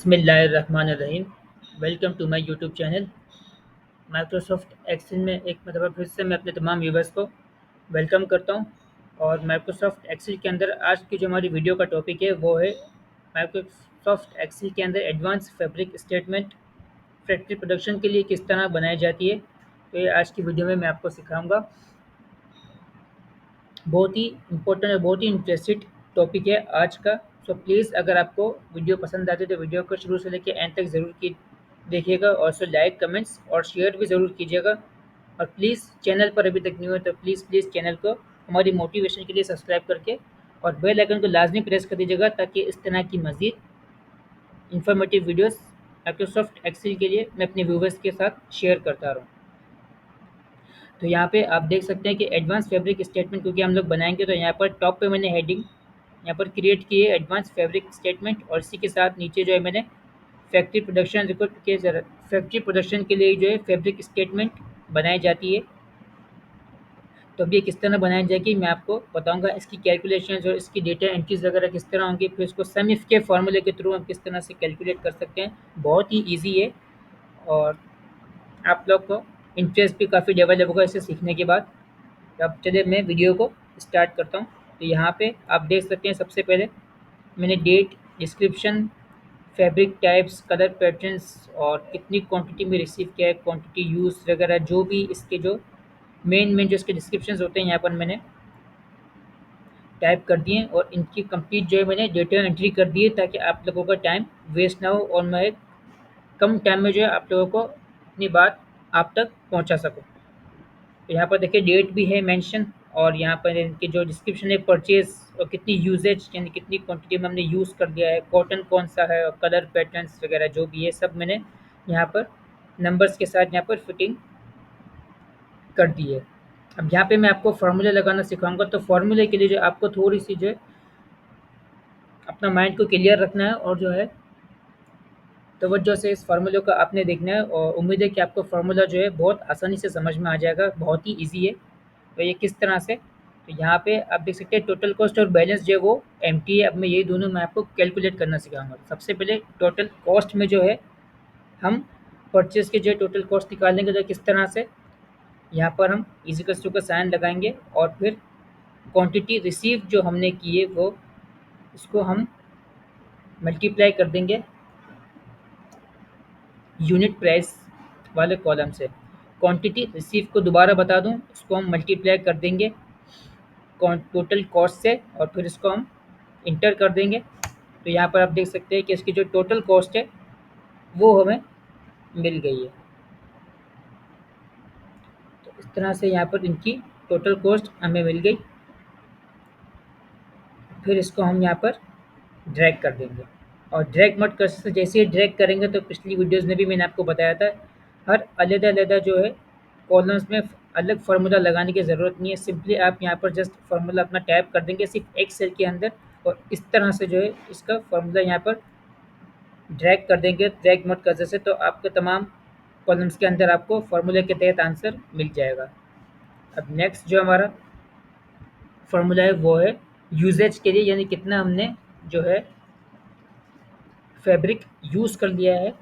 बिस्मिल्लाहिर्रहमानिर्रहीम। Welcome to my YouTube channel. Microsoft Excel में एक मतलब फिर से मैं अपने तमाम व्यूवर्स को वेलकम करता हूं। और माइक्रोसॉफ्ट एक्सेल के अंदर आज की जो हमारी वीडियो का टॉपिक है वो है माइक्रोसॉफ्ट एक्सेल के अंदर advance fabric statement factory production के लिए किस तरह बनाई जाती है। तो ये आज की वीडियो में मैं आपको सिखाऊंगा। बहुत ही इम्पोर्टेंट और बहुत ही इंटरेस्टेड टॉपिक है आज का। सो प्लीज़ अगर आपको वीडियो पसंद आती है तो वीडियो को शुरू से लेकर एंड तक ज़रूर की देखिएगा और सो लाइक कमेंट्स और शेयर भी ज़रूर कीजिएगा। और प्लीज़ चैनल पर अभी तक नहीं हुए तो प्लीज़ चैनल को हमारी मोटिवेशन के लिए सब्सक्राइब करके और बेल आइकन को लाजमी प्रेस कर दीजिएगा ताकि इस तरह की मज़ीद इंफॉर्मेटिव वीडियोस माइक्रोसॉफ्ट एक्सेल के लिए मैं अपने व्यूवर्स के साथ शेयर करता रहूँ। तो यहाँ पे आप देख सकते हैं कि एडवांस फैब्रिक स्टेटमेंट क्योंकि हम लोग बनाएंगे तो यहाँ पर टॉप पे मैंने हेडिंग यहाँ पर क्रिएट की है एडवांस फैब्रिक स्टेटमेंट, और इसी के साथ नीचे जो है मैंने फैक्ट्री प्रोडक्शन रिकॉर्ड के फैक्ट्री प्रोडक्शन के लिए जो है फैब्रिक स्टेटमेंट बनाई जाती है। तो अब ये किस तरह बनाई जाएगी मैं आपको बताऊंगा। इसकी कैलकुलेशंस और इसकी डेटा एंट्रीज वगैरह किस तरह होंगी, फिर इसको सम इफ के फॉर्मूले के थ्रू हम किस तरह से कैलकुलेट कर सकते हैं। बहुत ही ईजी है और आप लोग को इंटरेस्ट भी काफ़ी डेवलप होगा इसे सीखने के बाद। अब चलिए मैं वीडियो को स्टार्ट करता हूँ। तो यहाँ पे आप देख सकते हैं सबसे पहले मैंने date, description, fabric types, colour patterns और कितनी क्वांटिटी में रिसीव किया है, क्वांटिटी यूज़ वगैरह जो भी इसके जो मेन जो इसके डिस्क्रिप्शंस होते हैं यहाँ पर मैंने टाइप कर दिए और इनकी कंप्लीट जो है मैंने डेटा एंट्री कर दी है ताकि आप लोगों का टाइम वेस्ट ना हो और मैं कम टाइम में जो है आप लोगों को अपनी बात आप तक पहुँचा सकूँ। तो यहाँ पर देखिए डेट भी है मेंशन और यहाँ पर इनके जो डिस्क्रिप्शन है परचेज और कितनी यूजेज यानी कितनी क्वांटिटी में हमने यूज़ कर दिया है, कॉटन कौन सा है और कलर पैटर्न्स वगैरह जो भी है सब मैंने यहाँ पर नंबर्स के साथ यहाँ पर फिटिंग कर दी है। अब यहाँ पे मैं आपको फार्मूला लगाना सिखाऊंगा। तो फार्मूले के लिए जो आपको थोड़ी सी जो है अपना माइंड को क्लियर रखना है और जो है तवज्जो से इस फार्मूले को आपने देखना है और उम्मीद है कि आपको फार्मूला जो है बहुत आसानी से समझ में आ जाएगा। बहुत ही ईजी है। तो ये किस तरह से, तो यहाँ पे आप देख सकते हैं टोटल कॉस्ट और बैलेंस जो है वो एम्प्टी है। अब मैं ये दोनों मैं आपको कैलकुलेट करना सिखाऊंगा। सबसे पहले टोटल कॉस्ट में जो है हम परचेज के जो टोटल कॉस्ट निकालेंगे तो किस तरह से यहाँ पर हम इजिकल्स टू का साइन लगाएंगे और फिर क्वांटिटी रिसीव जो हमने की है वो इसको हम मल्टीप्लाई कर देंगे यूनिट प्राइस वाले कॉलम से। क्वांटिटी रिसीव को दोबारा बता दूं, इसको हम मल्टीप्लाई कर देंगे टोटल कॉस्ट से और फिर इसको हम इंटर कर देंगे। तो यहाँ पर आप देख सकते हैं कि इसकी जो टोटल कॉस्ट है वो हमें मिल गई है। तो इस तरह से यहाँ पर इनकी टोटल कॉस्ट हमें मिल गई। फिर इसको हम यहाँ पर ड्रैग कर देंगे और ड्रैग मत कर सकते, जैसे ही ड्रैग करेंगे तो पिछली वीडियोस में भी मैंने आपको बताया था हर अलग-अलग जो है कॉलम्स में अलग फार्मूला लगाने की ज़रूरत नहीं है। सिंपली आप यहाँ पर जस्ट फार्मूला अपना टाइप कर देंगे सिर्फ एक सेल के अंदर और इस तरह से जो है इसका फार्मूला यहाँ पर ड्रैग कर देंगे ड्रैग मत कर से, तो आपके तमाम कॉलम्स के अंदर आपको फार्मूले के तहत आंसर मिल जाएगा। अब नेक्स्ट जो हमारा फार्मूला है वो है यूजेज के लिए, यानी कितना हमने जो है फैब्रिक यूज़ कर लिया है।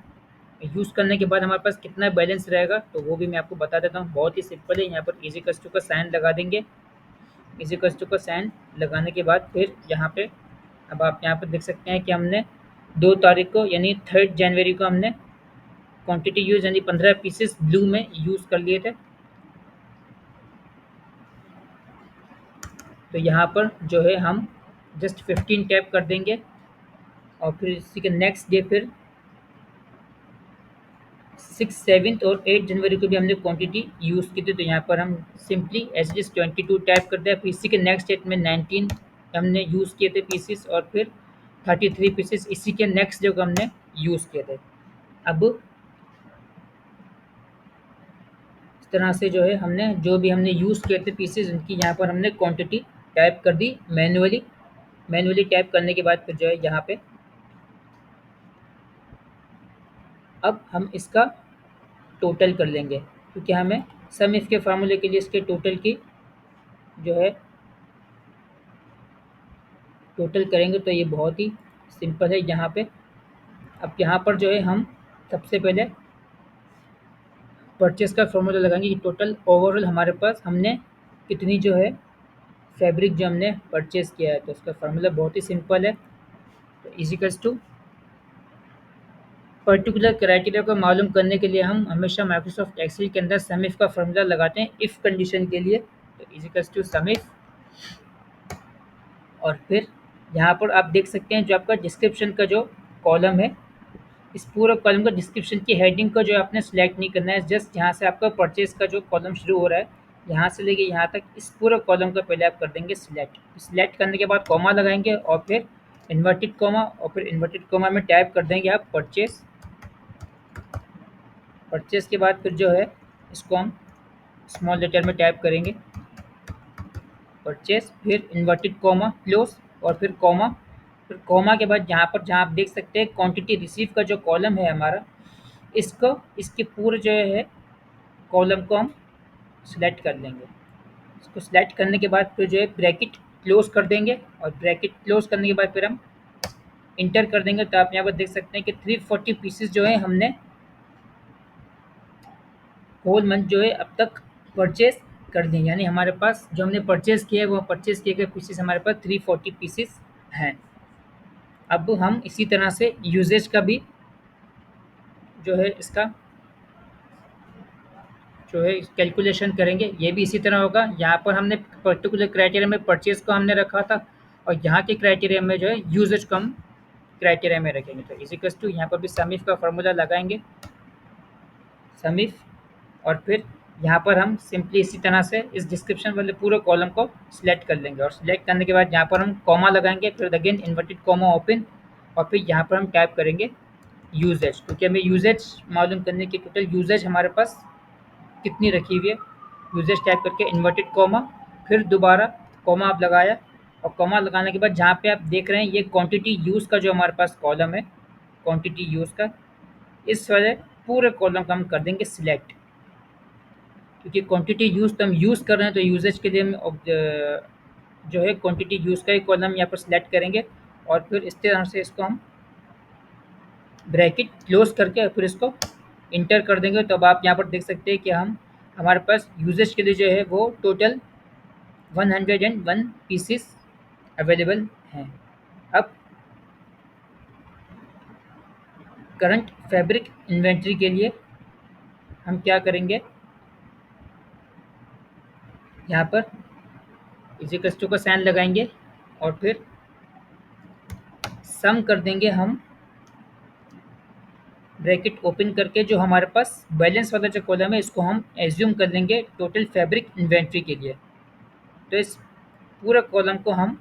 यूज़ करने के बाद हमारे पास कितना बैलेंस रहेगा तो वो भी मैं आपको बता देता हूँ। बहुत ही सिंपल है। यहाँ पर इजी कस्टू का साइन लगा देंगे। इजी कस्टू का साइन लगाने के बाद फिर यहाँ पे अब आप यहाँ पर देख सकते हैं कि हमने 2 तारीख को यानी 3 जनवरी को हमने क्वांटिटी यूज़ यानी 15 पीसेस ब्लू में यूज़ कर लिए थे। तो यहाँ पर जो है हम जस्ट 15 टैप कर देंगे और फिर इसी के नेक्स्ट डे फिर 6, 7 और 8 जनवरी को भी हमने क्वांटिटी यूज़ की थी। तो यहाँ पर हम simply as it is 22 type करते हैं। फिर इसी के नेक्स्ट डेट में 19 हमने यूज़ किए थे पीसेस और फिर 33 पीसेस इसी के नेक्स्ट डे को हमने यूज़ किए थे। अब इस तरह से जो है हमने जो भी हमने यूज़ किए थे पीसेस उनकी यहाँ पर हमने क्वांटिटी टाइप कर दी मैनुअली टाइप करने के बाद फिर जो है यहाँ पे अब हम इसका टोटल कर लेंगे क्योंकि हमें सम इफ के फार्मूले के लिए इसके टोटल की जो है टोटल करेंगे तो ये बहुत ही सिंपल है। यहाँ पे अब यहाँ पर जो है हम सबसे पहले परचेज़ का फ़ॉर्मूला लगाएँगे कि टोटल ओवरऑल हमारे पास हमने कितनी जो है फैब्रिक जो हमने परचेज़ किया है। तो उसका फ़ॉर्मूला बहुत ही सिंपल है। तो इज़िकल्स टू पर्टिकुलर क्राइटेरिया को मालूम करने के लिए हम हमेशा माइक्रोसॉफ्ट एक्सेल के अंदर सम इफ का फ़ॉर्मूला लगाते हैं इफ़ कंडीशन के लिए। तो इज़िकल्स टू सम इफ, और फिर यहाँ पर आप देख सकते हैं जो आपका डिस्क्रिप्शन का जो कॉलम है, इस पूरे कॉलम का डिस्क्रिप्शन की हेडिंग को जो आपने सेलेक्ट नहीं करना है, जस्ट यहाँ से आपका परचेज का जो कॉलम शुरू हो रहा है, यहाँ से लेके यहाँ तक इस पूरे कॉलम को पहले आप कर देंगे सिलेक्ट। सिलेक्ट करने के बाद कॉमा लगाएंगे और फिर इन्वर्टेड कॉमा, और फिर इन्वर्टेड कॉमा में टाइप कर देंगे आप परचेज। परचेज के बाद फिर जो है इसको हम स्मॉल लेटर में टाइप करेंगे परचेज, फिर इन्वर्टेड कॉमा क्लोज, और फिर कॉमा। फिर कॉमा के बाद यहाँ पर जहाँ आप देख सकते हैं क्वांटिटी रिसीव का जो कॉलम है हमारा, इसको इसके पूरे जो है कॉलम को हम सिलेक्ट कर लेंगे। इसको सिलेक्ट करने के बाद फिर जो है ब्रैकेट क्लोज कर देंगे, और ब्रैकेट क्लोज करने के बाद फिर हम इंटर कर देंगे। तो आप यहाँ पर देख सकते हैं कि 340 पीसेस जो है हमने होल मंथ जो है अब तक परचेज कर दिए, यानी हमारे पास जो हमने परचेज किया है वो परचेज किए गए पीसेस हमारे पास 340 पीसेस हैं। अब हम इसी तरह से यूजेज का भी जो है इसका जो है कैलकुलेशन करेंगे, ये भी इसी तरह होगा। यहाँ पर हमने पर्टिकुलर क्राइटेरिया में परचेज को हमने रखा था, और यहाँ के क्राइटेरिया में जो है यूजेज को हम क्राइटेरिया में रखेंगे। तो इजिकल्स टू यहाँ पर भी सम इफ का फॉर्मूला लगाएंगे, सम इफ, और फिर यहाँ पर हम सिंपली इसी तरह से इस डिस्क्रिप्शन वाले पूरे कॉलम को सिलेक्ट कर लेंगे, और सिलेक्ट करने के बाद यहाँ पर हम कॉमा लगाएंगे, फिर अगेन इन्वर्टेड कॉमा ओपन, और फिर यहाँ पर हम टाइप करेंगे यूजेज, क्योंकि हमें यूजेज मालूम करने की टोटल यूजेज हमारे पास कितनी रखी हुई है। यूजेज टाइप करके इन्वर्टेड कॉमा, फिर दोबारा कॉमा आप लगाया, और कॉमा लगाने के बाद जहाँ पे आप देख रहे हैं ये क्वांटिटी यूज़ का जो हमारे पास कॉलम है, क्वांटिटी यूज़ का, इस वाले पूरे कॉलम का हम कर देंगे सिलेक्ट, क्योंकि क्वांटिटी यूज़ तो हम यूज़ कर रहे हैं, तो यूजेज के लिए हम जो है क्वांटिटी यूज़ का ही कॉलम यहाँ पर सिलेक्ट करेंगे, और फिर इस तरह से इसको हम ब्रैकेट क्लोज करके फिर इसको इंटर कर देंगे। तो अब आप यहाँ पर देख सकते हैं कि हमारे पास यूजेज के लिए जो है वो टोटल 101 पीसेस अवेलेबल हैं। अब करंट फैब्रिक इन्वेंट्री के लिए हम क्या करेंगे, यहाँ पर इक्वल्स टू का साइन लगाएंगे, और फिर सम कर देंगे हम ब्रैकेट ओपन करके, जो हमारे पास बैलेंस वाला जो कॉलम है इसको हम एज्यूम कर लेंगे टोटल फैब्रिक इन्वेंट्री के लिए। तो इस पूरे कॉलम को हम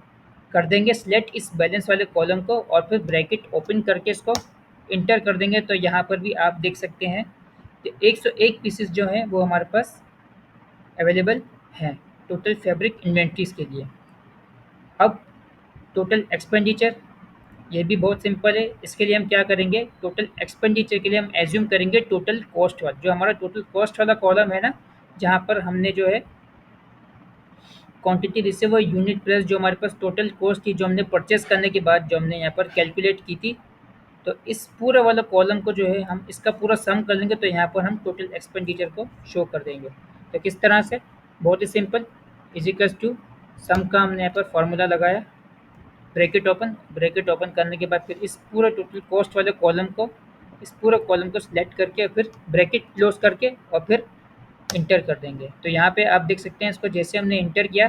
कर देंगे सिलेक्ट, इस बैलेंस वाले कॉलम को, और फिर ब्रैकेट ओपन करके इसको इंटर कर देंगे। तो यहाँ पर भी आप देख सकते हैं कि 101 पीसेस जो हैं वो हमारे पास अवेलेबल हैं टोटल फैब्रिक इन्वेंट्रीज के लिए। अब टोटल एक्सपेंडिचर, ये भी बहुत सिंपल है। इसके लिए हम क्या करेंगे, टोटल एक्सपेंडिचर के लिए हम एज्यूम करेंगे टोटल कॉस्ट वाला, जो हमारा टोटल कॉस्ट वाला कॉलम है ना, जहाँ पर हमने जो है क्वांटिटी रिसीव और यूनिट प्राइस जो हमारे पास टोटल कॉस्ट थी, जो हमने परचेस करने के बाद जो हमने यहाँ पर कैलकुलेट की थी, तो इस पूरे वाला कॉलम को जो है हम इसका पूरा सम कर लेंगे। तो यहाँ पर हम टोटल एक्सपेंडिचर को शो कर देंगे। तो किस तरह से, बहुत ही सिंपल, इजिकल्स टू सम का हमने यहाँ पर फॉर्मूला लगाया, ब्रैकेट ओपन करने के बाद फिर इस पूरे टोटल कॉस्ट वाले कॉलम को, इस पूरे कॉलम को सिलेक्ट करके फिर ब्रैकेट क्लोज करके और फिर इंटर कर देंगे। तो यहाँ पे आप देख सकते हैं इसको जैसे हमने इंटर किया,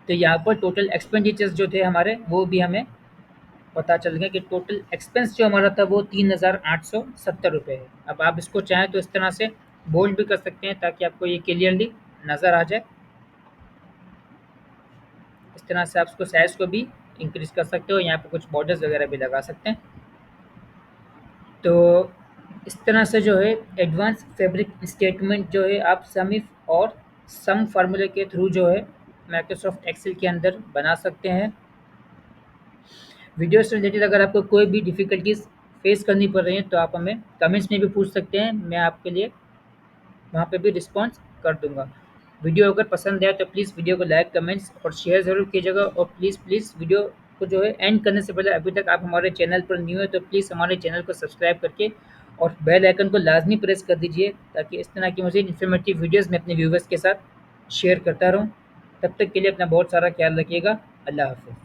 तो यहाँ पर टोटल एक्सपेंडिचर्स जो थे हमारे वो भी हमें पता चल गया कि टोटल एक्सपेंस जो हमारा था वो 3,870 रुपये है। अब आप इसको चाहें तो इस तरह से बोल्ड भी कर सकते हैं ताकि आपको ये क्लियरली नज़र आ जाए। इस तरह से आप इसको साइज़ को भी इंक्रीज़ कर सकते हो, यहाँ पर कुछ बॉर्डर्स वगैरह भी लगा सकते हैं। तो इस तरह से जो है एडवांस फैब्रिक स्टेटमेंट जो है आप सम इफ और सम फार्मूले के थ्रू जो है माइक्रोसॉफ्ट एक्सेल के अंदर बना सकते हैं। वीडियो से रिलेटेड अगर आपको कोई भी डिफ़िकल्टीज़ फेस करनी पड़ रही है तो आप हमें कमेंट्स में भी पूछ सकते हैं, मैं आपके लिए वहाँ पे भी रिस्पॉन्स कर दूँगा। वीडियो अगर पसंद आए तो प्लीज़ वीडियो को लाइक, कमेंट्स और शेयर ज़रूर कीजिएगा, और प्लीज़ वीडियो को जो है एंड करने से पहले अभी तक आप हमारे चैनल पर न्यू है तो प्लीज़ हमारे चैनल को सब्सक्राइब करके और बेल आइकन को लाजमी प्रेस कर दीजिए, ताकि इस तरह की मुझे इन्फॉर्मेटिव वीडियोज़ मैं अपने व्यूवर्स के साथ शेयर करता रहूँ। तब तक के लिए अपना बहुत सारा ख्याल रखिएगा। अल्लाह हाफ़िज़।